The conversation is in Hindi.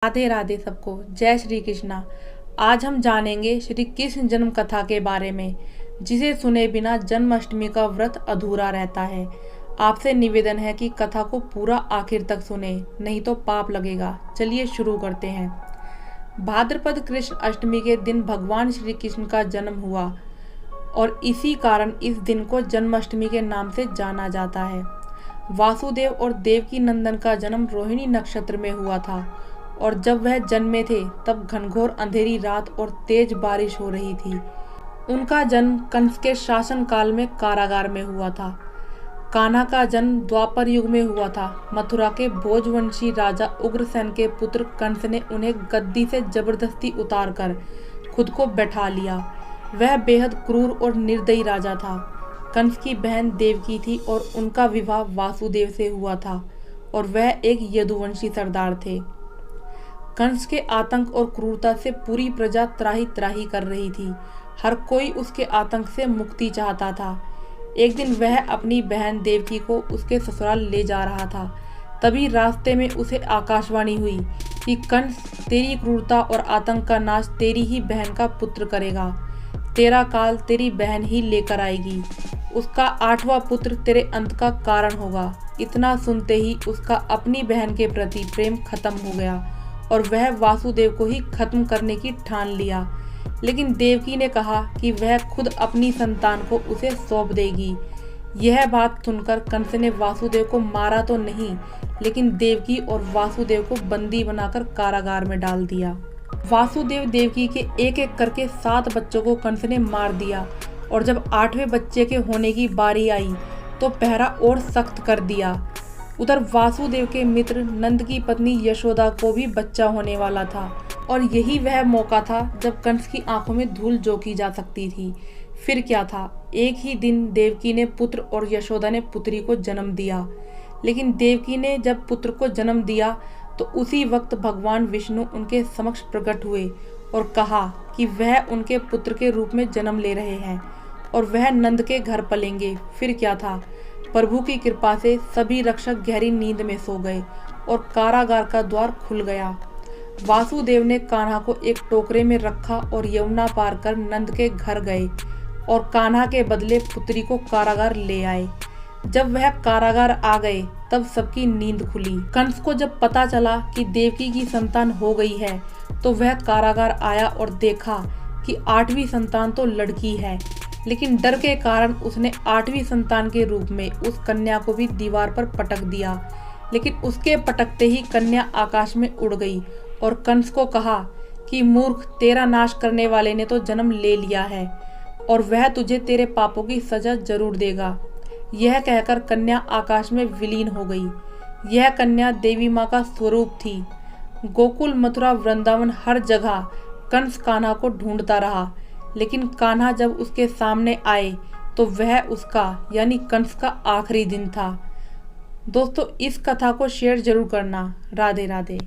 राधे राधे सबको। जय श्री कृष्णा। आज हम जानेंगे श्री कृष्ण जन्म कथा के बारे में, जिसे सुने बिना जन्माष्टमी का व्रत अधूरा रहता है। आपसे निवेदन है कि कथा को पूरा आखिर तक सुने, नहीं तो पाप लगेगा। चलिए शुरू करते हैं। भाद्रपद कृष्ण अष्टमी के दिन भगवान श्री कृष्ण का जन्म हुआ और इसी कारण इस दिन को जन्माष्टमी के नाम से जाना जाता है। वासुदेव और देवकी नंदन का जन्म रोहिणी नक्षत्र में हुआ था और जब वह जन्मे थे तब घनघोर अंधेरी रात और तेज बारिश हो रही थी। उनका जन्म कंस के शासन काल में कारागार में हुआ था। कान्हा का जन्म द्वापर युग में हुआ था। मथुरा के भोजवंशी राजा उग्रसेन के पुत्र कंस ने उन्हें गद्दी से जबरदस्ती उतारकर खुद को बैठा लिया। वह बेहद क्रूर और निर्दयी राजा था। कंस की बहन देवकी थी और उनका विवाह वासुदेव से हुआ था और वह एक यदुवंशी सरदार थे। कंस के आतंक और क्रूरता से पूरी प्रजा त्राही त्राही कर रही थी। हर कोई उसके आतंक से मुक्ति चाहता था। एक दिन वह अपनी बहन देवकी को उसके ससुराल ले जा रहा था। तभी रास्ते में उसे आकाशवाणी हुई कि कंस तेरी क्रूरता और आतंक का नाश तेरी ही बहन का पुत्र करेगा। तेरा काल तेरी बहन ही लेकर आएगी। उसका 8वां पुत्र तेरे अंत का कारण होगा। इतना सुनते ही उसका अपनी बहन के प्रति प्रेम खत्म हो गया और वह वासुदेव को ही खत्म करने की ठान लिया। लेकिन देवकी ने कहा कि वह खुद अपनी संतान को उसे सौंप देगी। यह बात सुनकर कंस ने वासुदेव को मारा तो नहीं, लेकिन देवकी और वासुदेव को बंदी बनाकर कारागार में डाल दिया। वासुदेव देवकी के एक एक करके 7 बच्चों को कंस ने मार दिया और जब 8वें बच्चे के होने की बारी आई तो पहरा और सख्त कर दिया। उधर वासुदेव के मित्र नंद की पत्नी यशोदा को भी बच्चा होने वाला था और यही वह मौका था जब कंस की आंखों में धूल झोंकी जा सकती थी। फिर क्या था, एक ही दिन देवकी ने पुत्र और यशोदा ने पुत्री को जन्म दिया। लेकिन देवकी ने जब पुत्र को जन्म दिया तो उसी वक्त भगवान विष्णु उनके समक्ष प्रकट हुए और कहा कि वह उनके पुत्र के रूप में जन्म ले रहे हैं और वह नंद के घर पलेंगे। फिर क्या था, प्रभु की कृपा से सभी रक्षक गहरी नींद में सो गए और कारागार का द्वार खुल गया। वासुदेव ने कान्हा को एक टोकरे में रखा और यमुना पार कर नंद के घर गए और कान्हा के बदले पुत्री को कारागार ले आए। जब वह कारागार आ गए तब सबकी नींद खुली। कंस को जब पता चला कि देवकी की संतान हो गई है तो वह कारागार आया और देखा कि 8वीं संतान तो लड़की है, लेकिन डर के कारण उसने 8वीं संतान के रूप में उस कन्या को भी दीवार पर पटक दिया। लेकिन उसके पटकते ही कन्या आकाश में उड़ गई और कंस को कहा कि मूर्ख, तेरा नाश करने वाले ने तो जन्म ले लिया है और वह तुझे तेरे पापों की सजा जरूर देगा। यह कहकर कन्या आकाश में विलीन हो गई। यह कन्या देवी माँ का स्वरूप थी। गोकुल, मथुरा, वृंदावन, हर जगह कंस कान्हा को ढूंढता रहा, लेकिन कान्हा जब उसके सामने आए तो वह उसका यानी कंस का आखिरी दिन था। दोस्तों, इस कथा को शेयर जरूर करना। राधे राधे।